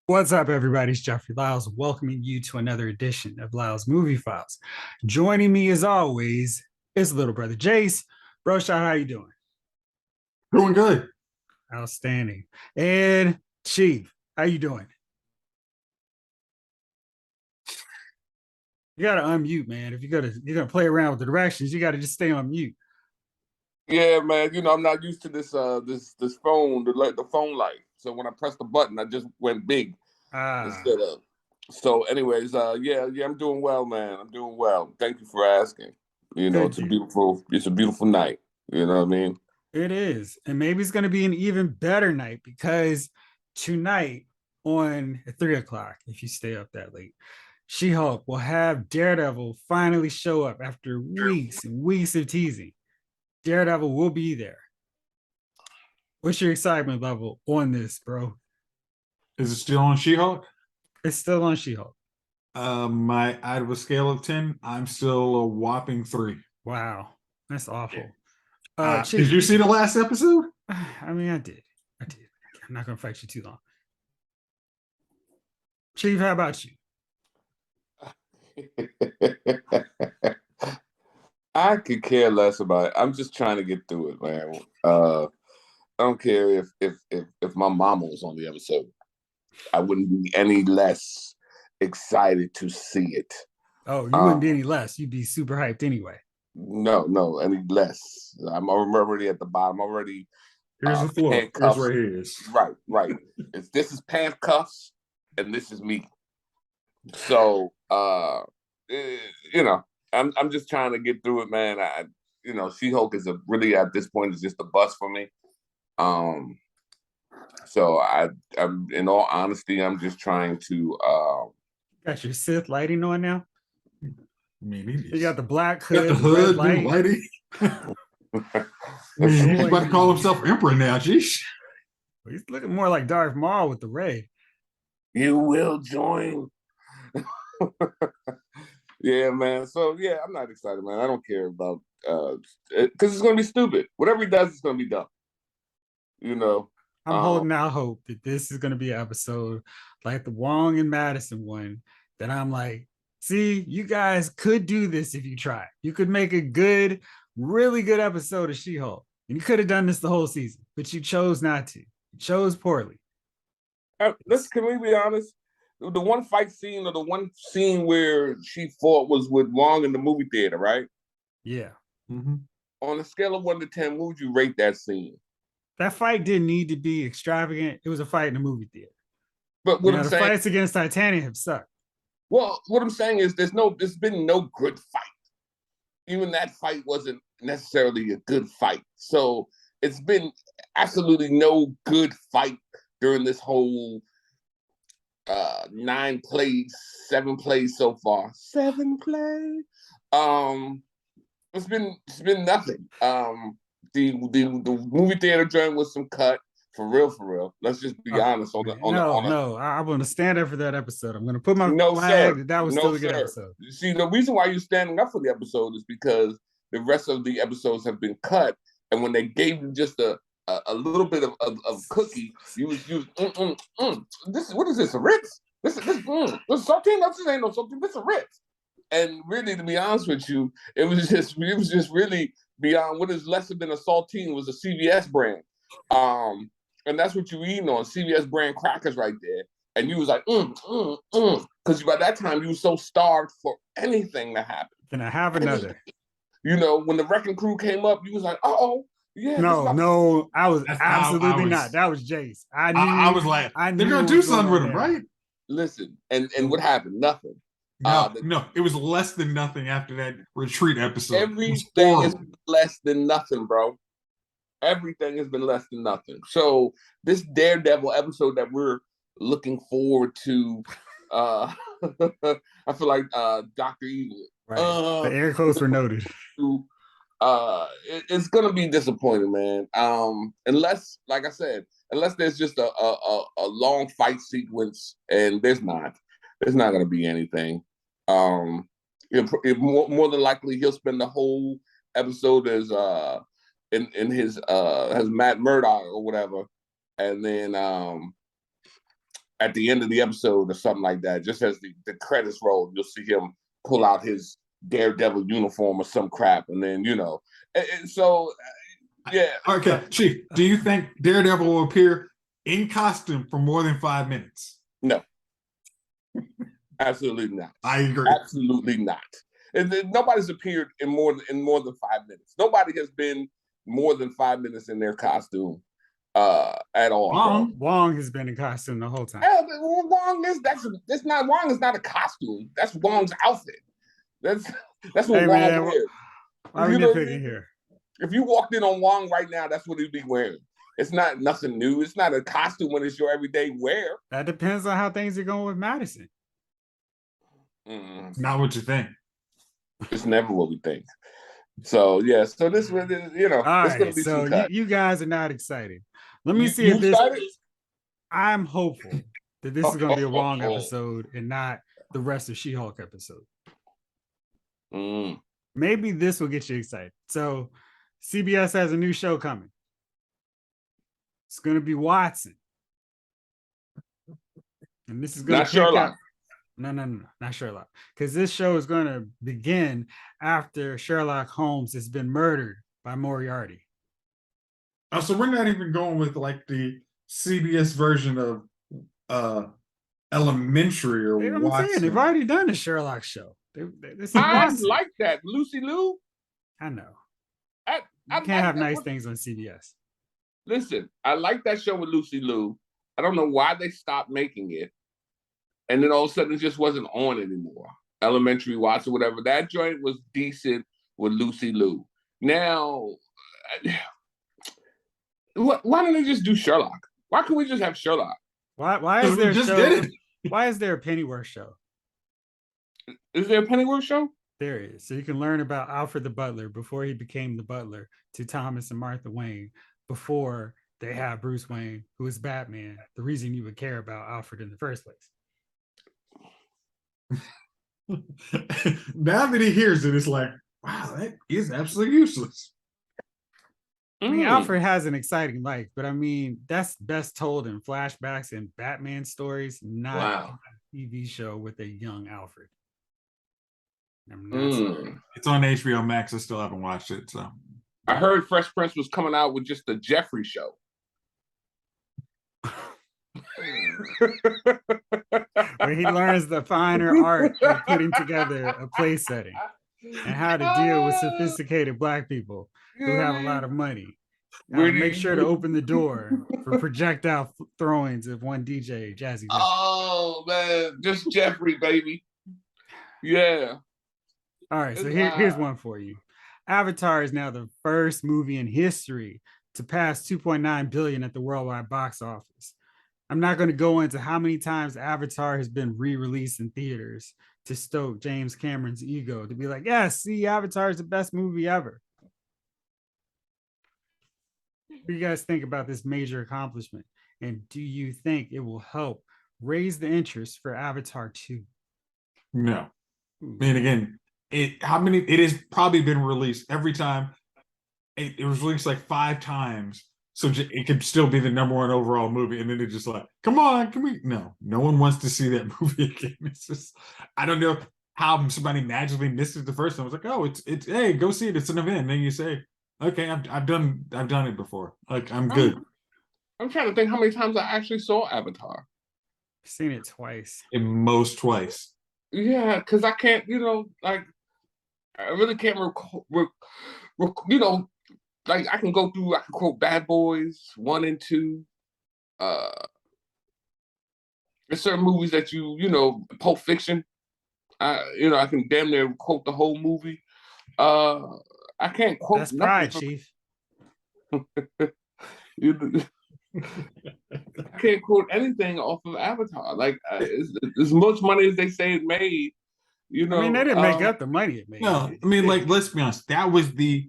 What's up, everybody? It's Jeffrey Lyles, welcoming you to another edition of Lyles Movie Files. Joining me, as always, is little brother Jace. Bro, Shot, how you doing? Doing good. Outstanding. And Chief, how you doing? You gotta unmute, man. If you're gonna play around with the directions, you gotta just stay on mute. Yeah, man. I'm not used to this phone, the phone light. So when I pressed the button, I just went big Ah, instead of. So, anyways, yeah, I'm doing well, man. I'm doing well. Thank you for asking. good deal. It's a beautiful night. You know what I mean? It is. And maybe it's gonna be an even better night because tonight on at 3 o'clock, if you stay up that late, She-Hulk will have Daredevil finally show up after weeks and weeks of teasing. Daredevil will be there. What's your excitement level on this, bro? Is it still on She-Hulk? It's still on She-Hulk. My out of a scale of 10, I'm still a whopping 3. Wow, that's awful. Did Chief, you see the last episode? I mean, I did. I'm not gonna fight you too long. Chief, how about you? I could care less about it. I'm just trying to get through it, man. I don't care if my mama was on the episode. I wouldn't be any less excited to see it. Oh, you wouldn't be Um, any less. You'd be super hyped anyway. no, any less. I'm already at the bottom. Already Here's the floor. Here's handcuffs. where he is. Right. This is handcuffs, and this is me. So, you know, I'm just trying to get through it, man. She-Hulk is really at this point is just a bust for me. Um, so I'm in all honesty, I'm just trying to. Got your Sith lighting on now. I mean, You got the black got the hood, red hood, new light. lighting. He's about to call himself Emperor now. Jeez. He's looking more like Darth Maul with the red. You will join. Yeah, man. So yeah, I'm not excited, man. I don't care about because it's gonna be stupid. Whatever he does, it's gonna be dumb. You know. I'm holding out hope that this is going to be an episode like the Wong and Madison one that I'm like, see, you guys could do this if you try. You could make a good, really good episode of She-Hulk. And you could have done this the whole season, but you chose not to. You chose poorly. Can we be honest? The one fight scene or the one scene where she fought was with Wong in the movie theater, right? Yeah. Mm-hmm. On a scale of 1 to 10, what would you rate that scene? That fight didn't need to be extravagant. It was a fight in a movie theater. But what I'm The saying, fights against Titanic have sucked. well, what I'm saying is there's been no good fight. Even that fight wasn't necessarily a good fight. So it's been absolutely no good fight during this whole 9 plays, 7 plays so far. 7 plays. It's been nothing. The movie theater joint was some cut for real. Let's just be honest No, I want to stand up for that episode. I'm going to put my no flag sir, that was no still a good sir. episode. See, the reason why you're standing up for the episode is because the rest of the episodes have been cut, and when they gave you just a little bit of cookie, you was this what is this, a Ritz? This saltine? This ain't no saltine. This is a Ritz. And really, to be honest with you, it was just really beyond what is lesser than a saltine. Was a CVS brand, and that's what you eating on CVS brand crackers right there. And you was like, because by that time you were so starved for anything to happen. Can I have another? When the wrecking crew came up, you was like, yeah. No, I was absolutely I was, not. That was Jace. I was like, they're gonna do something with him, right? Listen, and what happened? Nothing. No, it was less than nothing after that retreat episode. Everything is less than nothing, bro. Everything has been less than nothing. So this Daredevil episode that we're looking forward to, I feel like Dr. Evil. Right. The air quotes were noted. It's gonna be disappointing, man. Unless, like I said, unless there's just a long fight sequence, and there's not gonna be anything. More than likely he'll spend the whole episode as in his as Matt Murdock or whatever, and then at the end of the episode or something like that, just as the credits roll, you'll see him pull out his Daredevil uniform or some crap, and then so yeah. Okay, Chief, do you think Daredevil will appear in costume for more than 5 minutes? No, absolutely not. I agree. Absolutely not. Nobody's appeared in more than 5 minutes. Nobody has been more than 5 minutes in their costume at all. Wong has been in costume the whole time. Wong that's not Wong is not a costume. That's Wong's outfit. That's what Hey, Wong man, wears. why are we nitpicking here? If you walked in on Wong right now, that's what he'd be wearing. It's not nothing new. It's not a costume when it's your everyday wear. That depends on how things are going with Madison. Not what you think. It's never what we think. So yeah, so this was, All it's right, gonna be so you guys are not excited. Let me You- see you if this. excited? I'm hopeful that this is going to be a Wong episode and not the rest of She-Hulk episode. Maybe this will get you excited. So CBS has a new show coming. It's going to be Watson. And this is going Not to pick Sherlock. up. No, not Sherlock. Because this show is going to begin after Sherlock Holmes has been murdered by Moriarty. Oh, so we're not even going with like the CBS version of Elementary or I'm Watson. saying they've already done a Sherlock show. This is I Watson. like that. Lucy Liu. I know. I You can't have nice things on CBS. Listen, I like that show with Lucy Liu. I don't know why they stopped making it. And then all of a sudden it just wasn't on anymore. Elementary, Watson, whatever. That joint was decent with Lucy Liu. Now, why don't they just do Sherlock? Why can't we just have Sherlock? Why is there a just show? did it. Why is there a Pennyworth show? Is there a Pennyworth show? There is. So you can learn about Alfred the Butler before he became the butler to Thomas and Martha Wayne, before they have Bruce Wayne, who is Batman, the reason you would care about Alfred in the first place. Now that he hears it, it's like, wow, that is absolutely useless. I mean, Alfred has an exciting life, but I mean, that's best told in flashbacks and Batman stories, not a TV show with a young Alfred. It's on HBO Max. I still haven't watched it. So I heard Fresh Prince was coming out with just the Jeffrey show. Where he learns the finer art of putting together a play setting and how to deal with sophisticated Black people who have a lot of money. Make sure to open the door for projectile throwings of one DJ, Jazzy. Oh man, just Jeffrey, baby. Yeah. All right, so here's one for you. Avatar is now the first movie in history to pass 2.9 billion at the worldwide box office. I'm not going to go into how many times Avatar has been re-released in theaters to stoke James Cameron's ego to be like, yeah, see, Avatar is the best movie ever. What do you guys think about this major accomplishment? And do you think it will help raise the interest for Avatar 2? No. I mean, again, it has probably been released every time. It was released like 5 times. So it could still be the #1 overall movie. And then they're just like, come on, can we? No one wants to see that movie again. It's just, I don't know how somebody magically missed it the first time. I was like, oh, it's hey, go see it. It's an event. And then you say, okay, I've done it before. Like, I'm good. I'm trying to think how many times I actually saw Avatar. I've seen it twice. At most twice. Yeah, because I can't, I really can't like I can go through, I can quote Bad Boys 1 and 2. There's certain movies that Pulp Fiction. I can damn near quote the whole movie. I can't quote. That's pride, Chief. I can't quote anything off of Avatar. Like as much money as they say it made. I mean, they didn't make up the money it made. No, I mean, like, let's be honest. That was the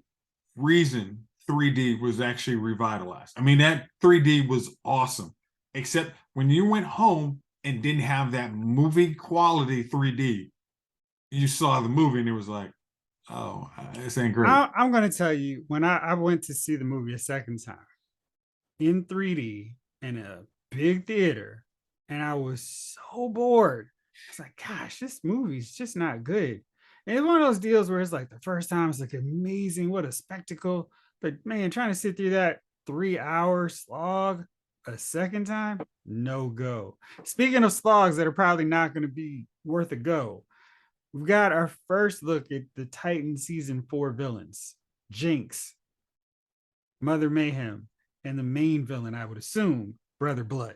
reason 3D was actually revitalized. I mean, that 3D was awesome. Except when you went home and didn't have that movie quality 3D, you saw the movie and it was like, oh, this ain't great. I'm going to tell you, when I went to see the movie a second time in 3D in a big theater, and I was so bored. I was like, gosh, this movie's just not good. And it's one of those deals where it's like the first time it's like amazing, what a spectacle. But man, trying to sit through that 3 hour slog a second time, no go. Speaking of slogs that are probably not going to be worth a go, we've got our first look at the Titan season 4 villains, Jinx, Mother Mayhem, and the main villain, I would assume, Brother Blood.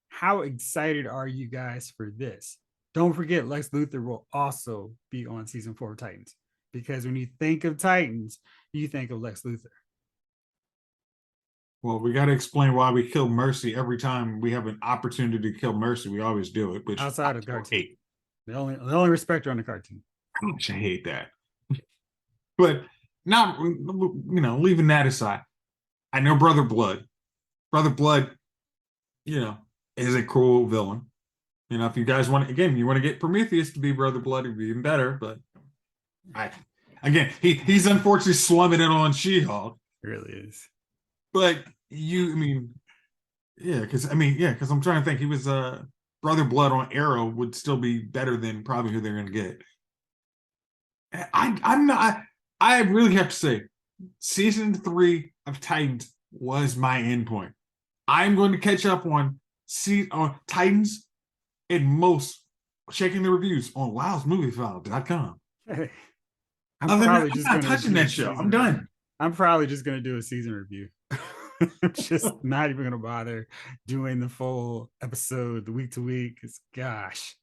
How excited are you guys for this? Don't forget, Lex Luthor will also be on season 4 of Titans, because when you think of Titans, you think of Lex Luthor. Well, we got to explain why we kill Mercy every time we have an opportunity to kill Mercy. We always do it, which outside of the cartoon. The only respect on the cartoon. I hate that. But not, leaving that aside, I know Brother Blood. Brother Blood, is a cool villain. If you guys want, again, you want to get Prometheus to be Brother Blood, it'd be even better. But he's unfortunately slumming it on She-Hulk. It really is. But because I'm trying to think. He was Brother Blood on Arrow would still be better than probably who they're going to get. I'm not. I really have to say, season 3 of Titans was my endpoint. I'm going to catch up on Titans and most checking the reviews on wowsmoviefile.com. Hey, I'm not touching that show. I'm done. I'm probably just going to do a season review. I'm just not even going to bother doing the full episode, the week to week. It's gosh,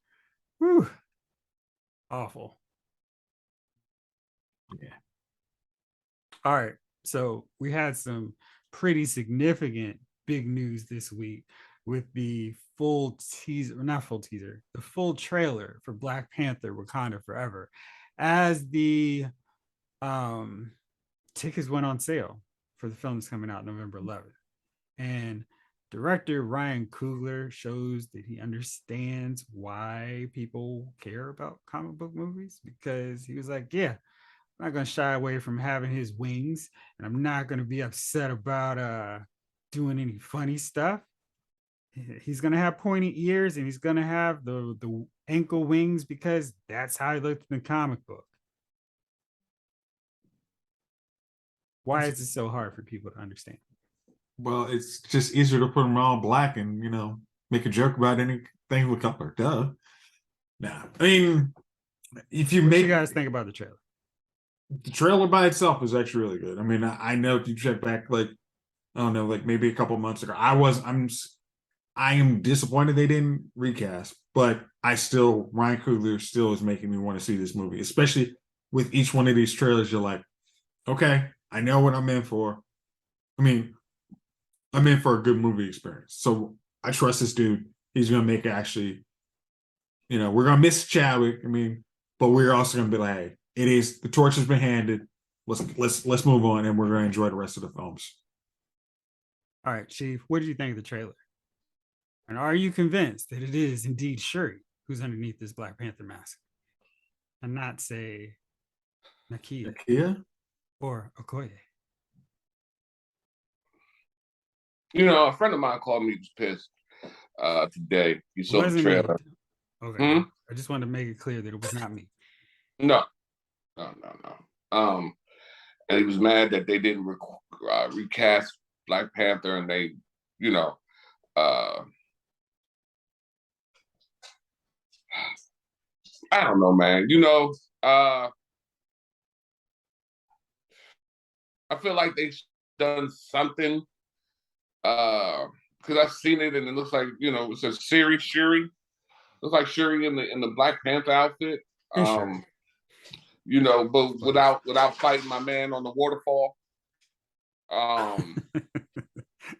whew, awful. Yeah. All right. So we had some pretty significant big news this week with the full teaser, not full teaser, the full trailer for Black Panther Wakanda Forever, as the tickets went on sale for the film that's coming out November 11th. And director Ryan Coogler shows that he understands why people care about comic book movies, because he was like, yeah, I'm not going to shy away from having his wings, and I'm not going to be upset about doing any funny stuff. He's going to have pointy ears, and he's going to have the ankle wings, because that's how he looked in the comic book. Why is it so hard for people to understand? Well, it's just easier to put them all black and, make a joke about anything with color. Duh. Nah. I mean, if you you guys think about the trailer? The trailer by itself is actually really good. I mean, I know if you check back, I don't know, maybe a couple months ago, I am disappointed they didn't recast, but Ryan Coogler still is making me want to see this movie, especially with each one of these trailers. You're like, okay, I know what I'm in for. I mean, I'm in for a good movie experience. So I trust this dude. He's going to make actually, we're going to miss Chadwick. But we're also going to be like, hey, the torch has been handed. Let's move on, and we're going to enjoy the rest of the films. All right, Chief, what did you think of the trailer? And are you convinced that it is indeed Shuri who's underneath this Black Panther mask, and not, say, Nakia or Okoye? A friend of mine called me, was pissed today. He saw the trailer. Okay. I just wanted to make it clear that it was not me. No. And he was mad that they didn't recast Black Panther, and they, I don't know, man. I feel like they've done something, because I've seen it and it looks like, it says Shuri. Looks like Shuri in the Black Panther outfit. Sure. But without fighting my man on the waterfall.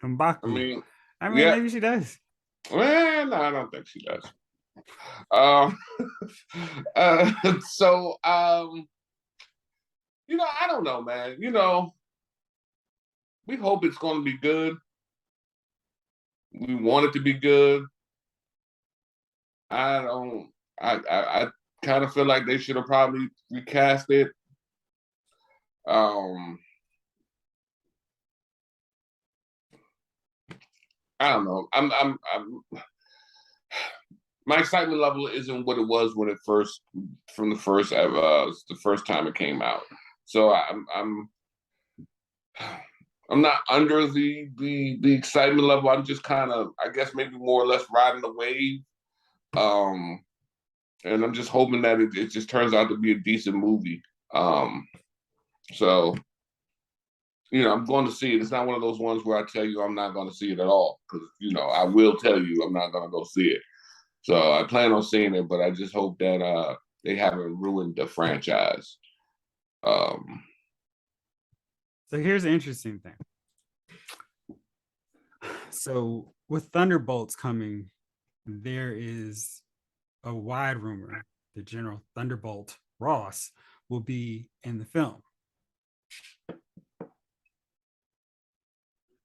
M'Baku. Yeah. Maybe she does. Well, no, I don't think she does. So I don't know, man. We hope it's going to be good. We want it to be good. I kind of feel like they should have probably recast it. I don't know. my excitement level isn't what it was when it first from the first time it came out. So I'm not under the excitement level. I'm just kind of, I guess, maybe more or less riding the wave. And I'm just hoping that it just turns out to be a decent movie. So, I'm going to see it. It's not one of those ones where I tell you I'm not going to see it at all, because, I will tell you I'm not going to go see it. So I plan on seeing it, but I just hope that they haven't ruined the franchise. So here's an interesting thing. So with Thunderbolts coming, there is a wide rumor that General Thunderbolt Ross will be in the film.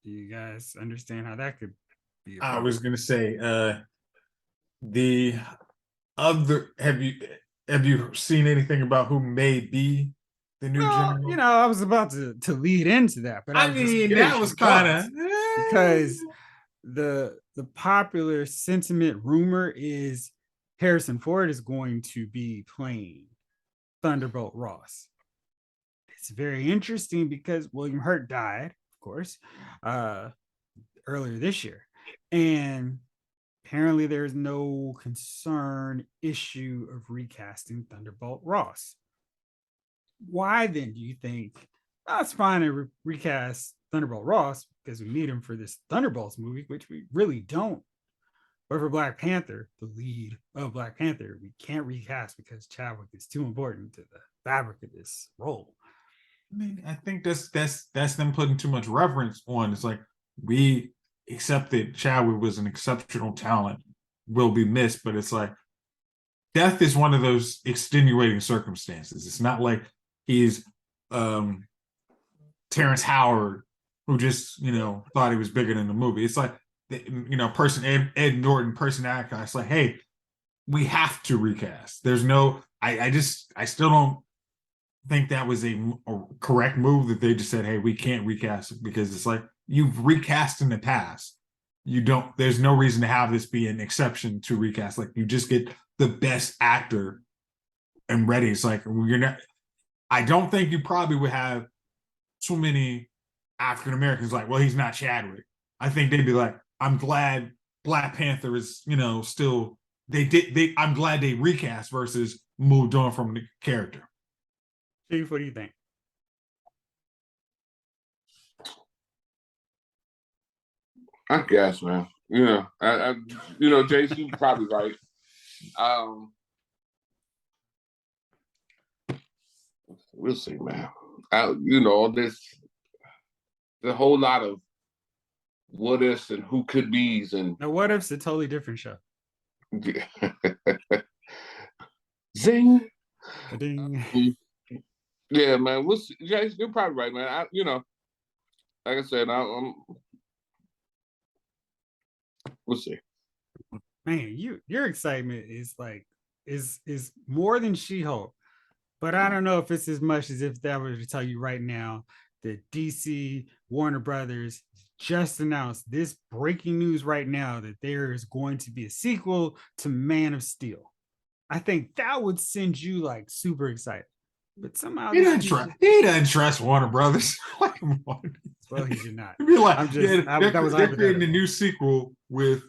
Do you guys understand how that could be? I was gonna say, the other have you seen anything about who may be the new general? I was about to lead into that, but I mean, that was kind of because the popular sentiment rumor is Harrison Ford is going to be playing Thunderbolt Ross. It's very interesting because William Hurt died, of course, earlier this year, and apparently there's no concern issue of recasting Thunderbolt Ross. Why then do you think it's fine to recast Thunderbolt Ross because we need him for this Thunderbolts movie, which we really don't? But for Black Panther, the lead of Black Panther, we can't recast because Chadwick is too important to the fabric of this role. I mean, I think that's them putting too much reverence on. It's like, we accept that Chadwick was an exceptional talent, will be missed, but it's like death is one of those extenuating circumstances. It's not like he's Terrence Howard, who just thought he was bigger than the movie. It's like Ed Norton, person actor. It's like, hey, we have to recast. There's no, I still don't think that was a correct move that they just said, hey, we can't recast it, because it's like, you've recast in the past. There's no reason to have this be an exception to recast. Like, you just get the best actor and ready. It's like, I don't think you probably would have too many African Americans like, well, he's not Chadwick. I think they'd be like, I'm glad Black Panther is, still, I'm glad they recast versus moved on from the character. Chief, what do you think? I guess, man. Jace, you're probably right. We'll see, man. The whole lot of what ifs and who could be's, and now what if's a totally different show. Zing. Ding. Yeah, man. We'll see. Jace, you're probably right, man. Like I said, we'll see. Man, your excitement is more than She-Hulk, but I don't know if it's as much as if that were to tell you right now that DC Warner Brothers just announced this breaking news right now that there is going to be a sequel to Man of Steel. I think that would send you like super excited. But somehow he doesn't trust Warner Brothers. Well, he should not. Be like, they're creating a new sequel with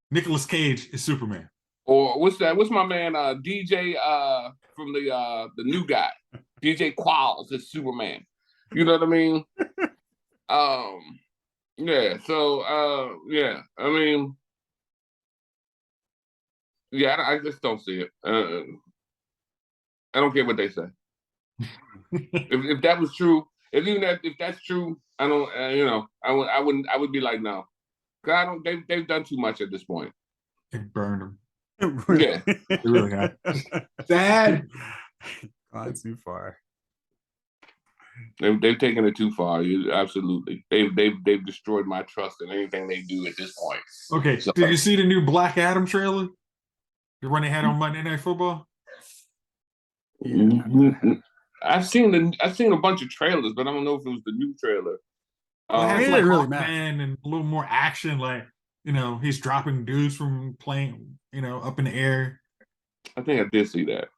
Nicolas Cage as Superman. Or what's that? What's my man DJ from the new guy, DJ Qualls as Superman? You know what I mean? Yeah. So yeah. I mean, yeah. I just don't see it. I don't care what they say. if that was true, if that's true, I don't. I would be like, no. Cause they've done too much at this point. They burned them. Yeah, they really have. Sad. Gone too far. They've taken it too far. Absolutely. They've destroyed my trust in anything they do at this point. Okay. So, did you see the new Black Adam trailer? The one they had on Monday Night Football? Yeah. I've seen a bunch of trailers, but I don't know if it was the new trailer. It has like really and a little more action. Like, he's dropping dudes from plane, up in the air. I think I did see that.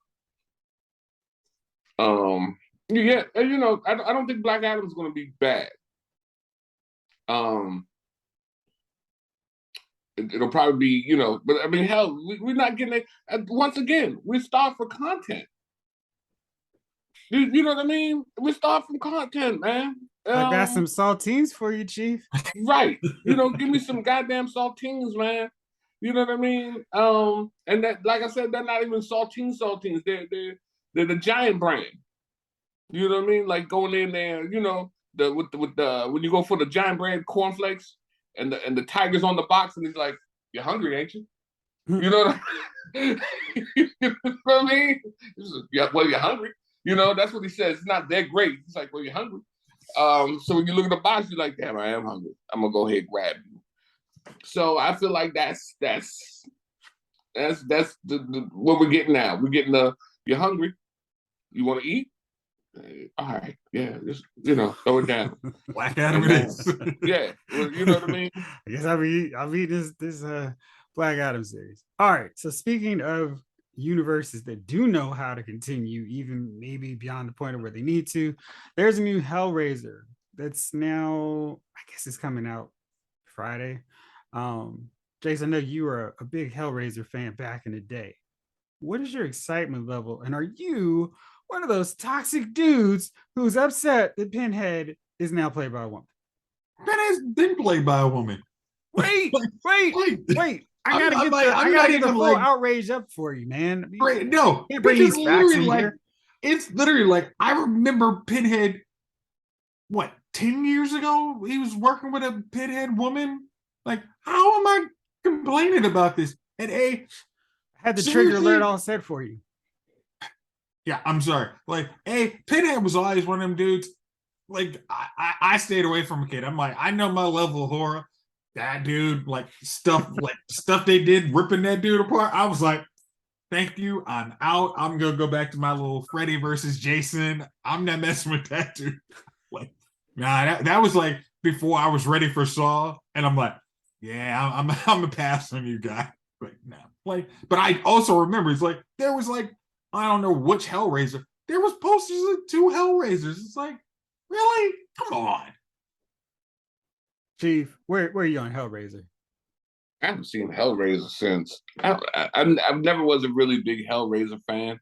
Yeah, I don't think Black Adam's going to be bad. It'll probably be, but I mean, hell, we're not getting it. Once again, we start for content. You know what I mean? We start from content, man. I got some saltines for you, Chief. Right. Give me some goddamn saltines, man. You know what I mean? And that, like I said, they're not even saltines. They're the giant brand. You know what I mean? Like going in there, with the when you go for the giant brand cornflakes and the tiger's on the box and he's like, "You're hungry, ain't you?" You know what you know what I mean? Yeah, well, you're hungry. That's what he says. It's not that great. He's like, "Well, you're hungry." So when you look at the box, you're like, "Damn, I am hungry. I'm gonna go ahead and grab you." So I feel like that's what we're getting now. We're getting you're hungry. You want to eat? All right, yeah, just throw it down. Black Adam it is. Yeah, well, you know what I mean. I guess I'll be this Black Adam series. All right. So speaking of universes that do know how to continue, even maybe beyond the point of where they need to, there's a new Hellraiser that's now, I guess it's coming out Friday. Jason, I know you were a big Hellraiser fan back in the day. What is your excitement level? And are you one of those toxic dudes who's upset that Pinhead is now played by a woman? Pinhead's been played by a woman. Wait. I gotta get the full outrage up for you, man. No, bring these facts in here. It's literally like, I remember Pinhead, 10 years ago? He was working with a Pinhead woman. Like, how am I complaining about this? And I had the trigger alert all set for you. Yeah, I'm sorry. Like, Pinhead was always one of them dudes. Like, I stayed away from a kid. I'm like, I know my level of horror. That dude, stuff they did ripping that dude apart. I was like, thank you. I'm out. I'm gonna go back to my little Freddy versus Jason. I'm not messing with that dude. That was like before I was ready for Saw, and I'm like, yeah, I'm a pass on you guy. But I also remember it's like there was I don't know which Hellraiser. There was posters of 2 Hellraisers. It's like, really? Come on. Chief, where are you on Hellraiser? I haven't seen Hellraiser since. I never was a really big Hellraiser fan.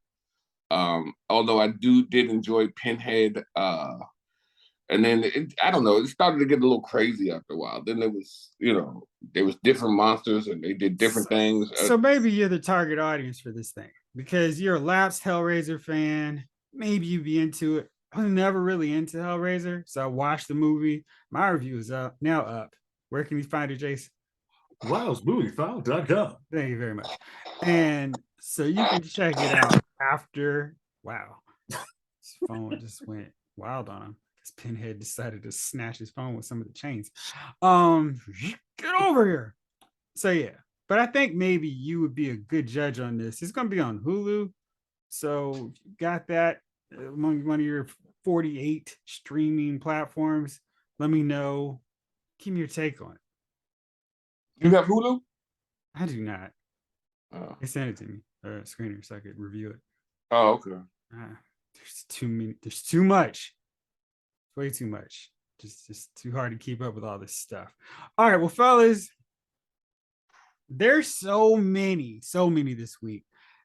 Although I did enjoy Pinhead. And then I don't know, it started to get a little crazy after a while. Then there was, there was different monsters and they did different things. So maybe you're the target audience for this thing because you're a lapsed Hellraiser fan. Maybe you'd be into it. I'm never really into Hellraiser, so I watched the movie. My review is now up. Where can we find it, Jason? WowsMovieFile.com. Thank you very much. And so you can check it out after. Wow, his phone just went wild on him. His Pinhead decided to snatch his phone with some of the chains. Get over here. So yeah, but I think maybe you would be a good judge on this. It's going to be on Hulu, so you got that among one of your 48 streaming platforms. Let me know. Give me your take on it. You have Hulu? I do not. They sent it to me, screener, so I could review it. Oh, okay. There's too many. There's too much. Way too much. Just too hard to keep up with all this stuff. All right, well, fellas, there's so many this week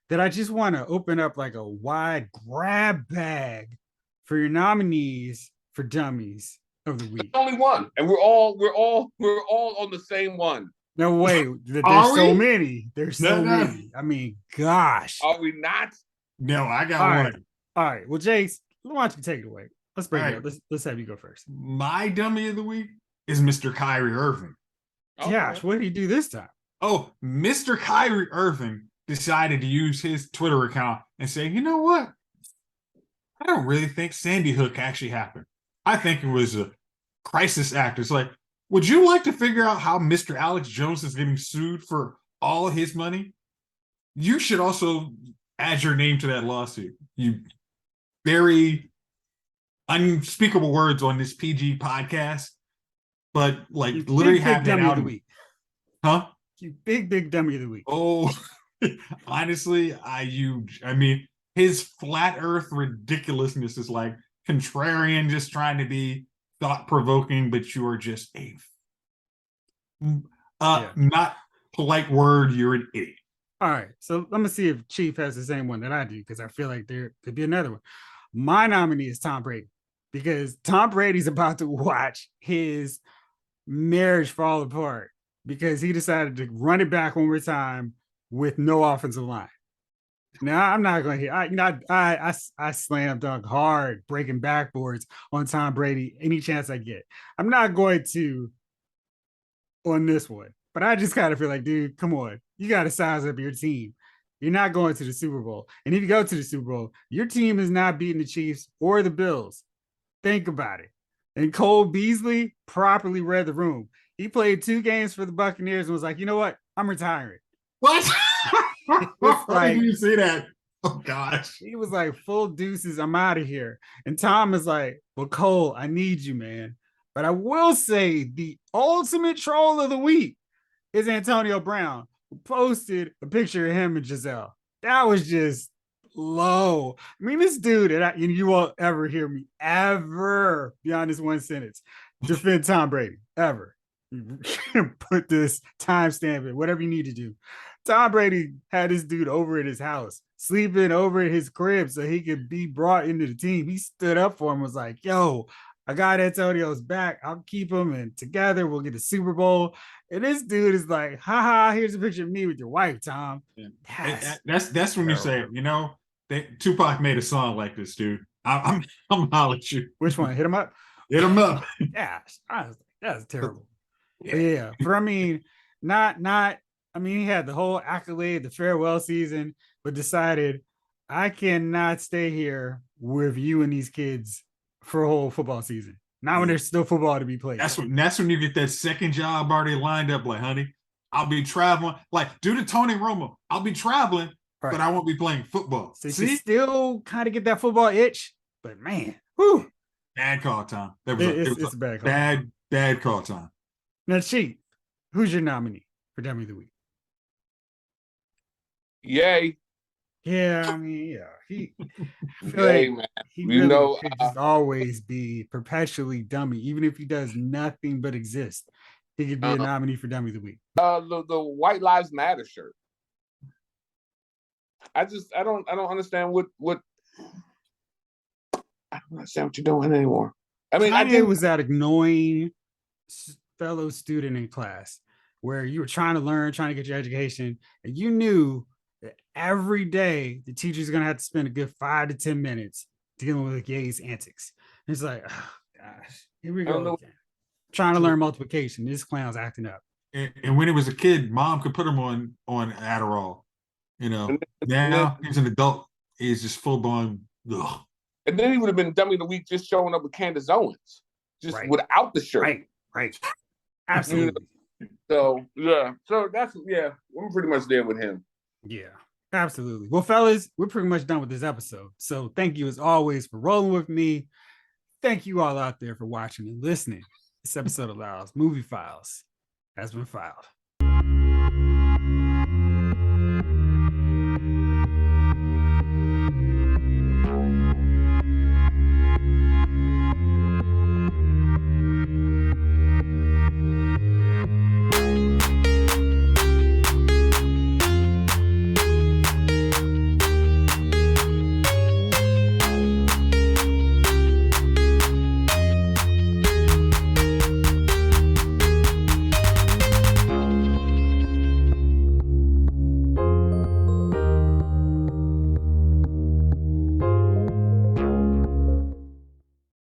that I just want to open up like a wide grab bag for your nominees for Dummies of the week. There's only one, and we're all on the same one. No way. There's so many. There's so many. I mean, gosh. Are we not? No, I got one. All right. Well, Jace, why don't you take it away? Let's break it up. Let's have you go first. My dummy of the week is Mr. Kyrie Irving. Okay. Gosh, what did he do this time? Oh, Mr. Kyrie Irving decided to use his Twitter account and say, you know what? I don't really think Sandy Hook actually happened. I think it was a crisis act. It's like, would you like to figure out how Mr. Alex Jones is getting sued for all his money? You should also add your name to that lawsuit. You very unspeakable words on this PG podcast, but literally have that out of the week. Huh? You big dummy of the week. Oh, honestly, I mean, his flat Earth ridiculousness is like contrarian, just trying to be thought provoking, but you are just not polite word. You're an idiot. All right, so let me see if Chief has the same one that I do, because I feel like there could be another one. My nominee is Tom Brady, because Tom Brady's about to watch his marriage fall apart because he decided to run it back one more time with no offensive line. Now I'm not going to hear. I slam dunk hard, breaking backboards on Tom Brady any chance I get. I'm not going to on this one, but I just kind of feel like, dude, come on, you got to size up your team. You're not going to the Super Bowl, and if you go to the Super Bowl, your team is not beating the Chiefs or the Bills. Think about it. And Cole Beasley properly read the room. He played 2 games for the Buccaneers and was like, you know what? I'm retiring. What? Like, did you see that? Oh gosh. He was like, full deuces, I'm out of here. And Tom is like, well, Cole, I need you, man. But I will say the ultimate troll of the week is Antonio Brown, who posted a picture of him and Giselle. That was just low. I mean, this dude, and you won't ever hear me ever beyond this one sentence defend Tom Brady, ever. Put this timestamp in, whatever you need to do. Tom Brady had this dude over at his house, sleeping over at his crib so he could be brought into the team. He stood up for him, was like, yo, I got Antonio's back. I'll keep him, and together we'll get the Super Bowl. And this dude is like, haha, here's a picture of me with your wife, Tom. Yeah. That's when you say, you know, Tupac made a song like this, dude. I'm holler at you. Which one? Hit him up? Hit him up. Yeah, that's terrible. Yeah. For, I mean, I mean, he had the whole accolade, the farewell season, but decided, I cannot stay here with you and these kids for a whole football season. Not when there's still football to be played. That's when you get that second job already lined up. Like, honey, I'll be traveling. Like, do the Tony Romo. I'll be traveling, right, but I won't be playing football. So you still kind of get that football itch, but man, whew. Bad call, Tom. It's a bad call. Bad call, Tom. Now, Chief, who's your nominee for Dummy of the Week? Yay. Yeah, I mean, yeah. Yay, man. He really should just always be perpetually dummy, even if he does nothing but exist. He could be a nominee for Dummy of the Week. The White Lives Matter shirt. I don't understand what I don't understand what you're doing anymore. I mean, Kanye was that annoying fellow student in class where you were trying to learn, trying to get your education, and you knew that every day the teacher's gonna have to spend a good 5 to 10 minutes dealing with Ye's antics. And it's like, oh gosh, here we go again. Trying to learn multiplication. This clown's acting up. And when he was a kid, mom could put him on Adderall. You know, now he's an adult. He's just full blown. Ugh. And then he would have been Dummy of the Week just showing up with Candace Owens, just without the shirt. Right. Absolutely. So that's I'm pretty much there with him. Yeah, absolutely. Well, fellas, we're pretty much done with this episode. So thank you as always for rolling with me. Thank you all out there for watching and listening. This episode allows Movie Files has been filed.